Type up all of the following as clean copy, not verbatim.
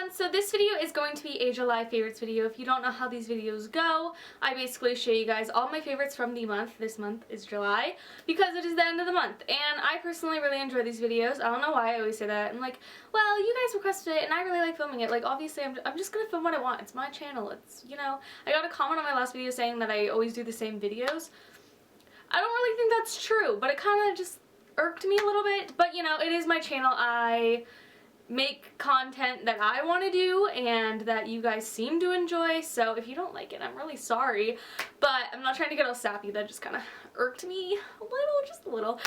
everyone, so this video is going to be a July favorites video. If you don't know how these videos go, I basically show you guys all my favorites from the month. This month is July because it is the end of the month, and I personally really enjoy these videos. I don't know why I always say that. I'm like, well, you guys requested it and I really like filming it. Like, obviously I'm just gonna film what I want. It's my channel. It's, you know, I got a comment on my last video saying that I always do the same videos. I don't really think that's true, but it kind of just irked me a little bit. But you know, it is my channel. I make content that I want to do and that you guys seem to enjoy, so if you don't like it, I'm really sorry, but I'm not trying to get all sappy. That just kind of irked me a little, just a little.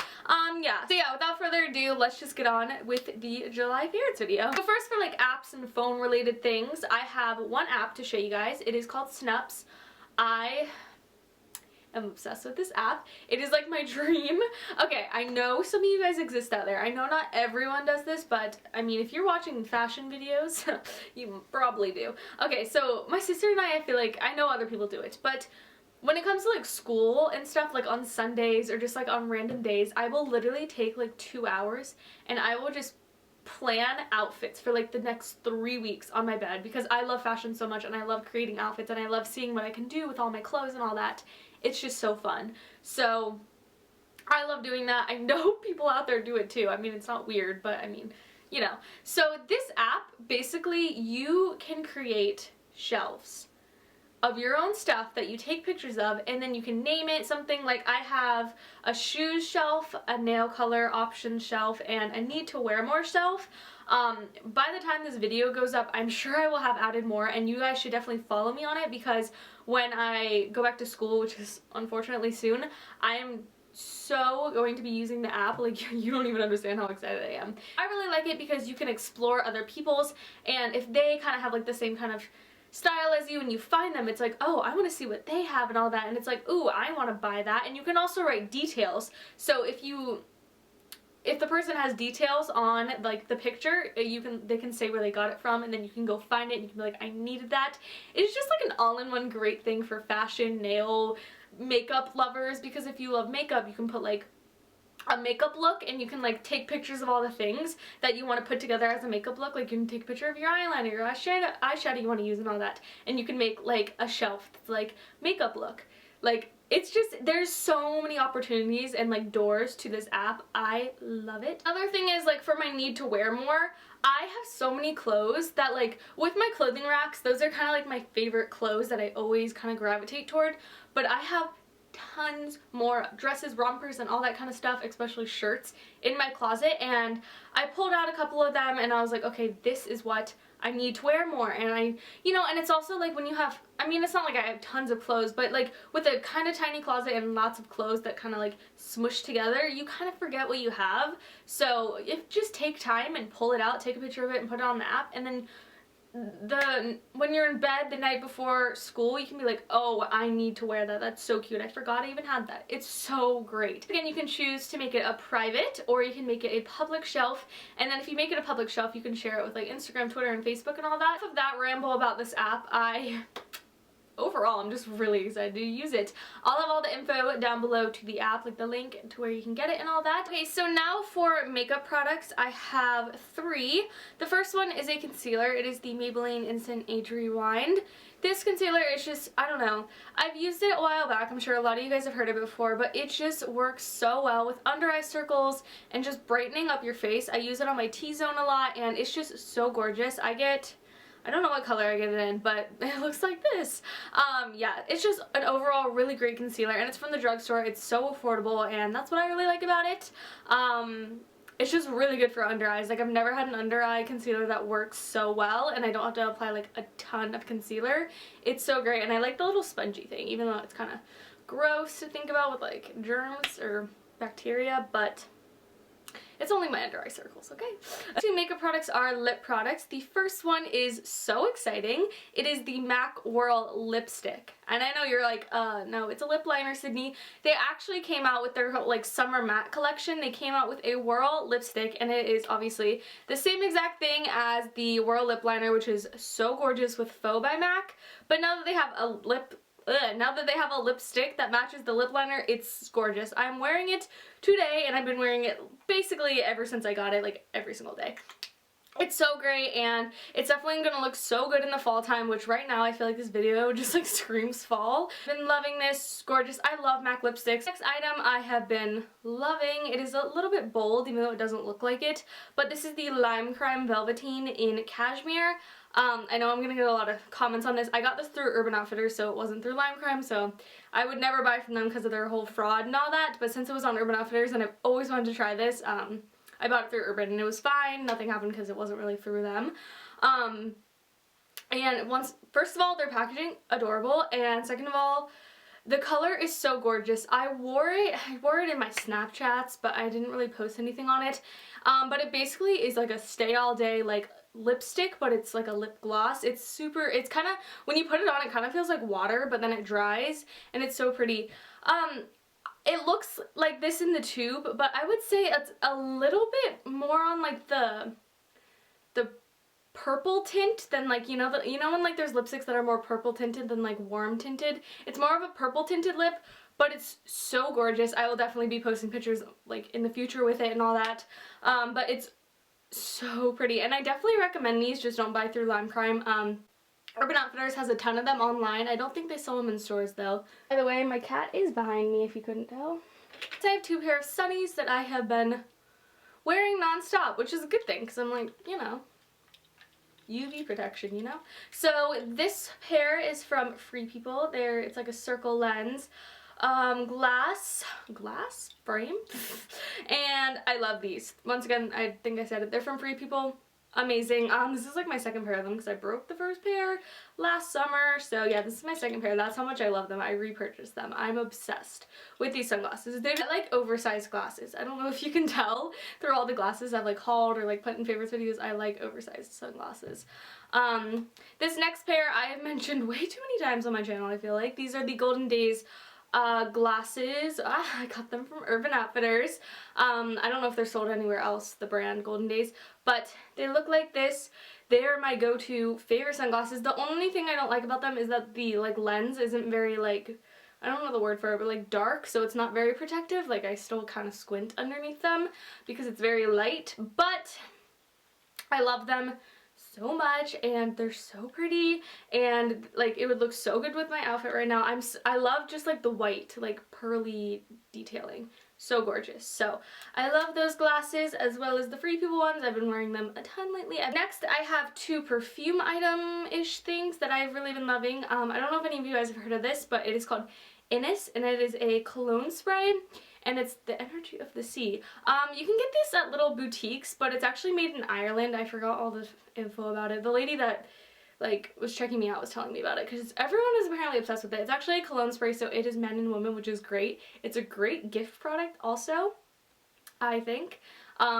Yeah, so yeah, without further ado, let's just get on with the July favorites video. So first, for like apps and phone related things, I have one app to show you guys. It is called Snups. I'm obsessed with this app. It is like my dream. Okay, I know some of you guys exist out there. I know not everyone does this, but I mean, if you're watching fashion videos, you probably do. Okay, so my sister and I feel like, I know other people do it, but when it comes to like school and stuff, like on Sundays or just like on random days, I will literally take like 2 hours and I will just plan outfits for like the next 3 weeks on my bed because I love fashion so much and I love creating outfits and I love seeing what I can do with all my clothes and all that. It's just so fun. So I love doing that. I know people out there do it too. I mean, it's not weird, but I mean, you know. So this app, basically you can create shelves of your own stuff that you take pictures of, and then you can name it something. Like I have a shoes shelf, a nail color option shelf, and a need to wear more shelf. By the time this video goes up, I'm sure I will have added more, and you guys should definitely follow me on it because when I go back to school, which is unfortunately soon, I am so going to be using the app. Like, you don't even understand how excited I am. I really like it because you can explore other people's, and if they kind of have like the same kind of style as you and you find them, it's like, oh, I want to see what they have and all that, and it's like, ooh, I want to buy that. And you can also write details, so if the person has details on like the picture, they can say where they got it from, and then you can go find it and you can be like, I needed that. It's just like an all-in-one great thing for fashion, nail, makeup lovers, because if you love makeup, you can put like a makeup look and you can like take pictures of all the things that you want to put together as a makeup look. Like you can take a picture of your eyeliner, your eyeshadow you want to use and all that, and you can make like a shelf that's like makeup look. Like, it's just, there's so many opportunities and like doors to this app. I love it. Other thing is, like, for my need to wear more, I have so many clothes that, like, with my clothing racks, those are kind of like my favorite clothes that I always kind of gravitate toward, but I have tons more dresses, rompers, and all that kind of stuff, especially shirts, in my closet, and I pulled out a couple of them and I was like, okay, this is what I need to wear more. And you know, and it's also like when you have, I mean, it's not like I have tons of clothes, but like with a kind of tiny closet and lots of clothes that kind of like smush together, you kind of forget what you have. So if just take time and pull it out, take a picture of it and put it on the app, and then when you're in bed the night before school, you can be like, oh, I need to wear that. That's so cute. I forgot I even had that. It's so great. Again, you can choose to make it a private or you can make it a public shelf. And then if you make it a public shelf, you can share it with like Instagram, Twitter, and Facebook and all that. Enough of that ramble about this app. Overall, I'm just really excited to use it. I'll have all the info down below to the app, like the link to where you can get it and all that. Okay, so now for makeup products, I have 3. The first one is a concealer. It is the Maybelline Instant Age Rewind. This concealer is just, I don't know, I've used it a while back. I'm sure a lot of you guys have heard of it before, but it just works so well with under eye circles and just brightening up your face. I use it on my T-zone a lot, and it's just so gorgeous. I don't know what color I get it in, but it looks like this. Yeah, it's just an overall really great concealer, and it's from the drugstore. It's so affordable, and that's what I really like about it. It's just really good for under eyes. Like, I've never had an under eye concealer that works so well, and I don't have to apply like a ton of concealer. It's so great, and I like the little spongy thing, even though it's kind of gross to think about with like germs or bacteria, but it's only my under eye circles, okay? 2 makeup products are lip products. The first one is so exciting. It is the MAC Whirl lipstick. And I know you're like, no, it's a lip liner, Sydney. They actually came out with their like summer matte collection. They came out with a Whirl lipstick, and it is obviously the same exact thing as the Whirl lip liner, which is so gorgeous with Faux by MAC. But now that they have a lipstick that matches the lip liner, it's gorgeous. I'm wearing it today, and I've been wearing it basically ever since I got it, like every single day. It's so great, and it's definitely gonna look so good in the fall time, which right now I feel like this video just like screams fall. Been loving this. Gorgeous. I love MAC lipsticks. Next item I have been loving. It is a little bit bold, even though it doesn't look like it, but this is the Lime Crime Velveteen in Cashmere. I know I'm gonna get a lot of comments on this. I got this through Urban Outfitters, so it wasn't through Lime Crime, so I would never buy from them because of their whole fraud and all that, but since it was on Urban Outfitters and I've always wanted to try this, I bought it through Urban and it was fine. Nothing happened because it wasn't really through them. And first of all, their packaging, adorable, and second of all, the color is so gorgeous. I wore it in my Snapchats, but I didn't really post anything on it. But it basically is like a stay all day like lipstick, but it's like a lip gloss. It's kind of, when you put it on, it kind of feels like water, but then it dries, and it's so pretty. It looks like this in the tube, but I would say it's a little bit more on like the purple tint than like, you know when like there's lipsticks that are more purple tinted than like warm tinted. It's more of a purple tinted lip, but it's so gorgeous. I will definitely be posting pictures like in the future with it and all that. But it's so pretty, and I definitely recommend these. Just don't buy through Lime Crime. Urban Outfitters has a ton of them online. I don't think they sell them in stores though. By the way, my cat is behind me if you couldn't tell. So I have two pair of sunnies that I have been wearing non-stop, which is a good thing because I'm like, you know, UV protection, you know? So this pair is from Free People. It's like a circle lens. Glass frame. And I love these. Once again, I think I said it. They're from Free People. Amazing. This is like my second pair of them because I broke the first pair last summer. So yeah, this is my second pair. That's how much I love them. I repurchased them. I'm obsessed with these sunglasses. They're like oversized glasses. I don't know if you can tell through all the glasses I've like hauled or like put in favorites videos. I like oversized sunglasses. This next pair I have mentioned way too many times on my channel, I feel like. These are the Golden Days glasses. I got them from Urban Outfitters. I don't know if they're sold anywhere else, the brand Golden Days, but they look like this. They're my go-to favorite sunglasses. The only thing I don't like about them is that the like lens isn't very like, I don't know the word for it, but like dark, so it's not very protective. Like I still kind of squint underneath them because it's very light, but I love them so much, and they're so pretty, and like it would look so good with my outfit right now. I love just like the white like pearly detailing. So gorgeous. So I love those glasses as well as the Free People ones. I've been wearing them a ton lately. Next I have two perfume item-ish things that I've really been loving. I don't know if any of you guys have heard of this, but it is called Innis, and it is a cologne spray, and it's the energy of the sea. You can get this at little boutiques, but it's actually made in Ireland. I forgot all the info about it. The lady that like was checking me out was telling me about it because everyone is apparently obsessed with it. It's actually a cologne spray, so it is men and women, which is great. It's a great gift product also, I think.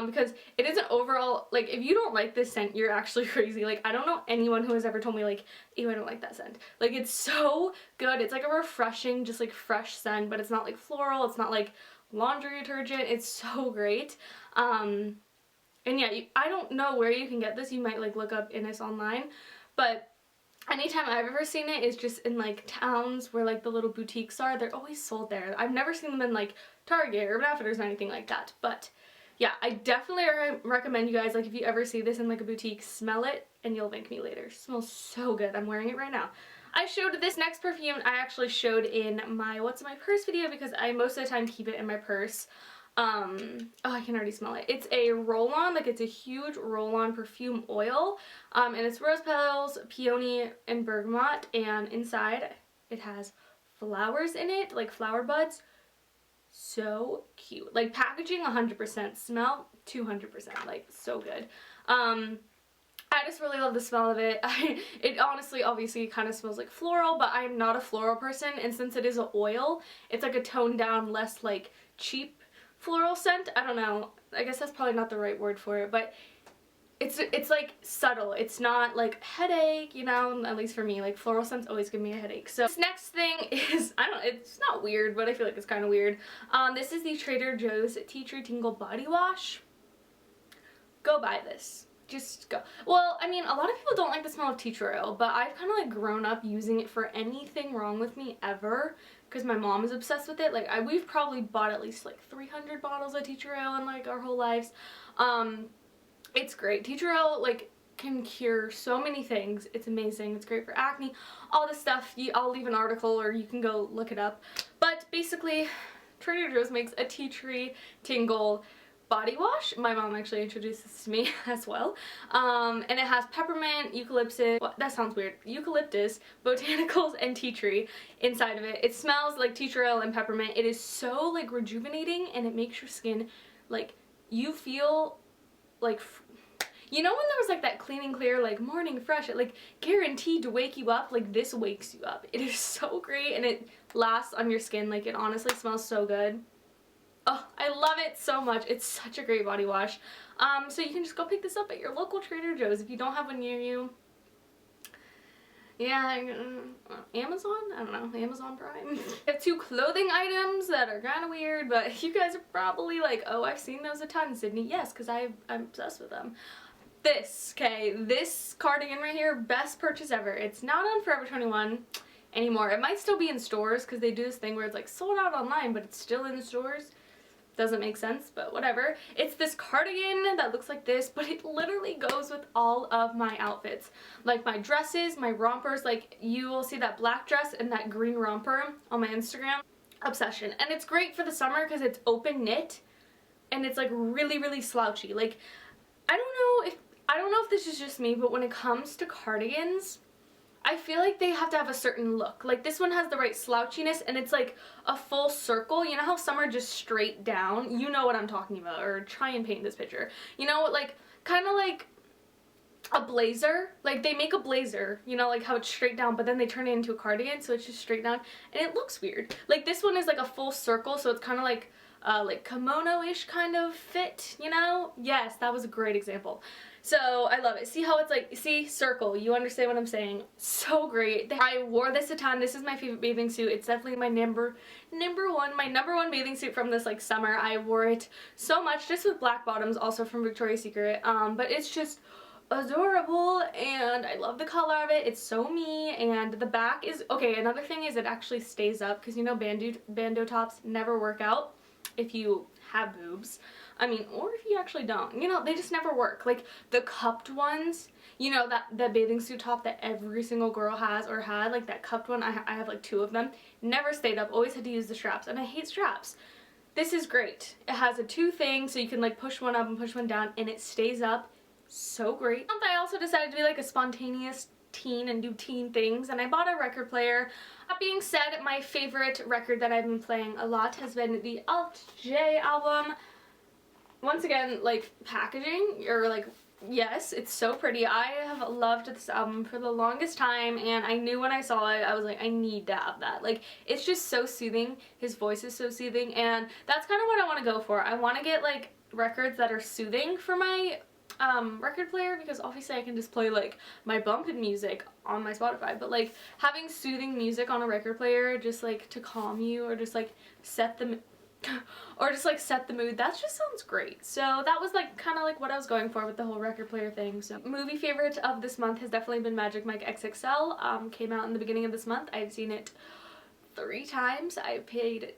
Because it is an overall, like, if you don't like this scent, you're actually crazy. Like, I don't know anyone who has ever told me, like, ew, I don't like that scent. Like, it's so good. It's like a refreshing, just like fresh scent, but it's not like floral. It's not like laundry detergent. It's so great. And yeah, I don't know where you can get this. You might like look up Innis online, but anytime I've ever seen it is just in like towns where like the little boutiques are. They're always sold there. I've never seen them in like Target or Urban Outfitters or anything like that, but yeah, I definitely recommend you guys, like, if you ever see this in like a boutique, smell it and you'll thank me later. It smells so good. I'm wearing it right now. I showed this next perfume, I actually showed in my what's in my purse video because I most of the time keep it in my purse. Oh, I can already smell it. It's a roll-on, like it's a huge roll-on perfume oil, and it's rose petals, peony, and bergamot, and inside it has flowers in it, like flower buds. So cute. Like packaging 100%, smell 200%, like so good. I just really love the smell of it. It honestly, obviously kind of smells like floral, but I'm not a floral person, and since it is an oil, it's like a toned down, less like cheap floral scent. I don't know. I guess that's probably not the right word for it, but it's like subtle. It's not like headache, you know, at least for me. Like floral scents always give me a headache. So this next thing is, it's not weird, but I feel like it's kind of weird. This is the Trader Joe's Tea Tree Tingle Body Wash. Go buy this. Just go. Well, I mean, a lot of people don't like the smell of tea tree oil, but I've kind of like grown up using it for anything wrong with me ever because my mom is obsessed with it. Like we've probably bought at least like 300 bottles of tea tree oil in like our whole lives. It's great. Tea tree oil, like, can cure so many things. It's amazing. It's great for acne, all this stuff. I'll leave an article or you can go look it up. But basically, Trader Joe's makes a tea tree tingle body wash. My mom actually introduced this to me as well. And it has peppermint, eucalyptus, well, that sounds weird, eucalyptus, botanicals, and tea tree inside of it. It smells like tea tree oil and peppermint. It is so like rejuvenating, and it makes your skin like, you feel like, you know when there was like that clean and clear like morning fresh, it like guaranteed to wake you up, like this wakes you up. It is so great, and it lasts on your skin. Like, it honestly smells so good. Oh, I love it so much. It's such a great body wash. So you can just go pick this up at your local Trader Joe's if you don't have one near you. Yeah, Amazon? I don't know, Amazon Prime. I have 2 clothing items that are kind of weird, but you guys are probably like, oh, I've seen those a ton, Sydney. Yes, because I'm obsessed with them. This cardigan right here, best purchase ever. It's not on Forever 21 anymore. It might still be in stores because they do this thing where it's like sold out online, but it's still in the stores. Doesn't make sense, but whatever. It's this cardigan that looks like this, but it literally goes with all of my outfits. Like my dresses, my rompers, like you will see that black dress and that green romper on my Instagram. Obsession. And it's great for the summer because it's open knit and it's like really, really slouchy. Like, I don't know if this is just me, but when it comes to cardigans, I feel like they have to have a certain look. Like, this one has the right slouchiness, and it's like a full circle. You know how some are just straight down? You know what I'm talking about, or try and paint this picture. You know, like, kind of like a blazer. Like, they make a blazer, you know, like how it's straight down, but then they turn it into a cardigan, so it's just straight down, and it looks weird. Like, this one is like a full circle, so it's kind of like kimono-ish kind of fit, you know? Yes, that was a great example. So I love it. See how it's like, see, circle, you understand what I'm saying. So great. I wore this a ton. This is my favorite bathing suit. It's definitely my number one bathing suit from this like summer. I wore it so much, just with black bottoms, also from Victoria's Secret. But it's just adorable, and I love the color of it. It's so me, and the back is, okay, another thing is it actually stays up, because you know bandeau tops never work out if you have boobs. I mean, or if you actually don't. You know, they just never work. Like, the cupped ones, you know, that bathing suit top that every single girl has or had, like that cupped one, I have like 2 of them, never stayed up, always had to use the straps, and I hate straps. This is great. It has a 2 thing, so you can like push one up and push one down, and it stays up. So great. I also decided to be like a spontaneous teen and do teen things, and I bought a record player. That being said, my favorite record that I've been playing a lot has been the Alt J album. Once again, like, packaging, or like, yes, it's so pretty. I have loved this album for the longest time, and I knew when I saw it, I was like, I need to have that. Like, it's just so soothing. His voice is so soothing, and that's kind of what I want to go for. I want to get like records that are soothing for my record player, because obviously I can just play like my bumpin' music on my Spotify, but like having soothing music on a record player just like to calm you, or just like set the mood, that just sounds great. So that was like kind of like what I was going for with the whole record player thing. So movie favorite of this month has definitely been Magic Mike XXL. Came out in the beginning of this month. I've seen it 3 times. I paid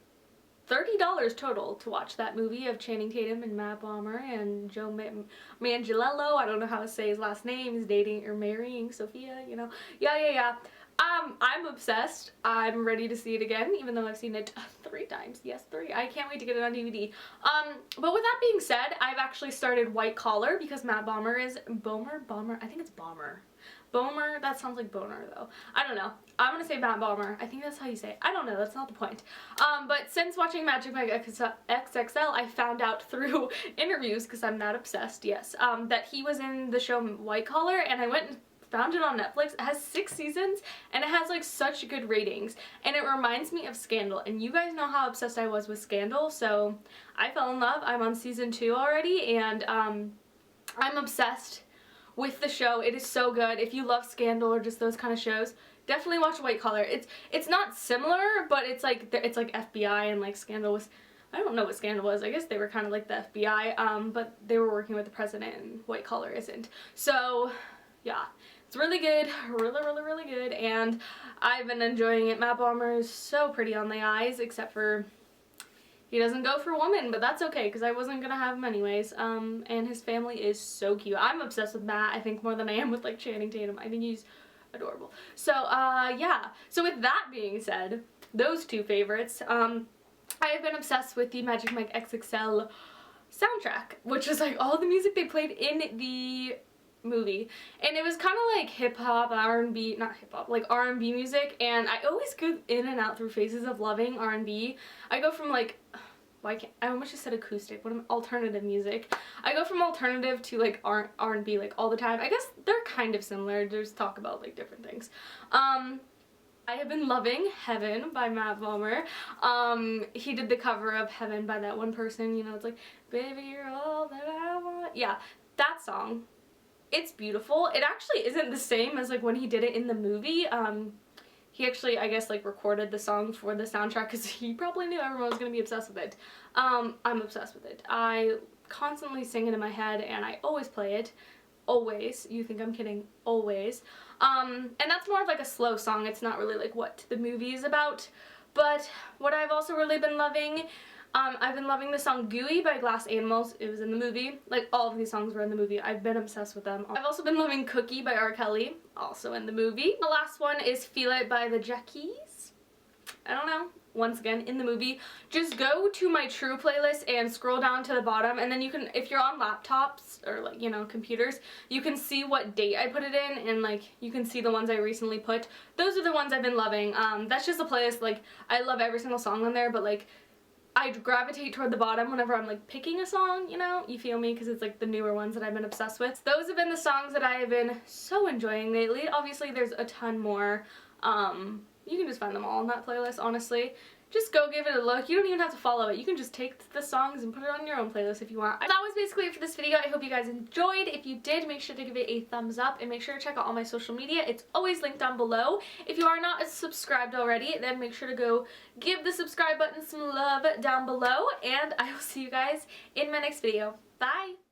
$30 total to watch that movie of Channing Tatum and Matt Bomer and Joe Manganiello. I don't know how to say his last name. He's dating or marrying Sophia, you know. Yeah. I'm obsessed. I'm ready to see it again, even though I've seen it 3 times. Yes, 3. I can't wait to get it on DVD. But with that being said, I've actually started White Collar because Matt Bomer is Bomer? I think it's Bomber. Bomer? That sounds like boner though. I don't know. I'm gonna say Matt Bomer. I think that's how you say it. I don't know. That's not the point. But since watching Magic Mike XXL, I found out through interviews, because I'm that obsessed, yes, that he was in the show White Collar, and I went and found it on Netflix. It has 6 seasons, and it has like such good ratings, and it reminds me of Scandal, and you guys know how obsessed I was with Scandal, so I fell in love. I'm on season 2 already, and I'm obsessed with the show. It is so good. If you love Scandal or just those kind of shows, definitely watch White Collar. It's not similar, but it's like FBI, and like Scandal was, I don't know what Scandal was. I guess they were kind of like the FBI, but they were working with the president, and White Collar isn't. So yeah, it's really good, really good, and I've been enjoying it. Matt Bomer is so pretty on the eyes, except for He doesn't go for women, but that's okay because I wasn't gonna have him anyways. And his family is so cute. I'm obsessed with Matt, I think, more than I am with like Channing Tatum. I think he's adorable. So yeah. So with that being said, those two favorites, I have been obsessed with the Magic Mike XXL soundtrack, which is like all the music they played in the movie, and it was kind of like hip-hop, R&B, not hip-hop, like R&B music, and I always go in and out through phases of loving R&B. I go from like, I almost just said acoustic, alternative music. I go from alternative to like R&B like all the time. I guess they're kind of similar, just talk about like different things. I have been loving Heaven by Matt Bomer. He did the cover of Heaven by that one person, you know, it's like, baby, you're all that I want. Yeah, that song. It's beautiful. It actually isn't the same as like when he did it in the movie. He actually, I guess, like recorded the song for the soundtrack because he probably knew everyone was going to be obsessed with it. I'm obsessed with it. I constantly sing it in my head and I always play it. Always. You think I'm kidding. Always. And that's more of like a slow song. It's not really like what the movie is about. But what I've also really been loving, I've been loving the song Gooey by Glass Animals. It was in the movie. Like, all of these songs were in the movie. I've been obsessed with them. I've also been loving Cookie by R. Kelly, also in the movie. The last one is Feel It by the Jackies. I don't know. Once again, in the movie. Just go to my True playlist and scroll down to the bottom, and then you can, if you're on laptops or like, you know, computers, you can see what date I put it in, and like, you can see the ones I recently put. Those are the ones I've been loving. That's just a playlist, like, I love every single song on there, but like, I gravitate toward the bottom whenever I'm like picking a song, you know, you feel me, because it's like the newer ones that I've been obsessed with. Those have been the songs that I have been so enjoying lately. Obviously there's a ton more. You can just find them all on that playlist, honestly. Just go give it a look. You don't even have to follow it. You can just take the songs and put it on your own playlist if you want. That was basically it for this video. I hope you guys enjoyed. If you did, make sure to give it a thumbs up and make sure to check out all my social media. It's always linked down below. If you are not subscribed already, then make sure to go give the subscribe button some love down below, and I will see you guys in my next video. Bye!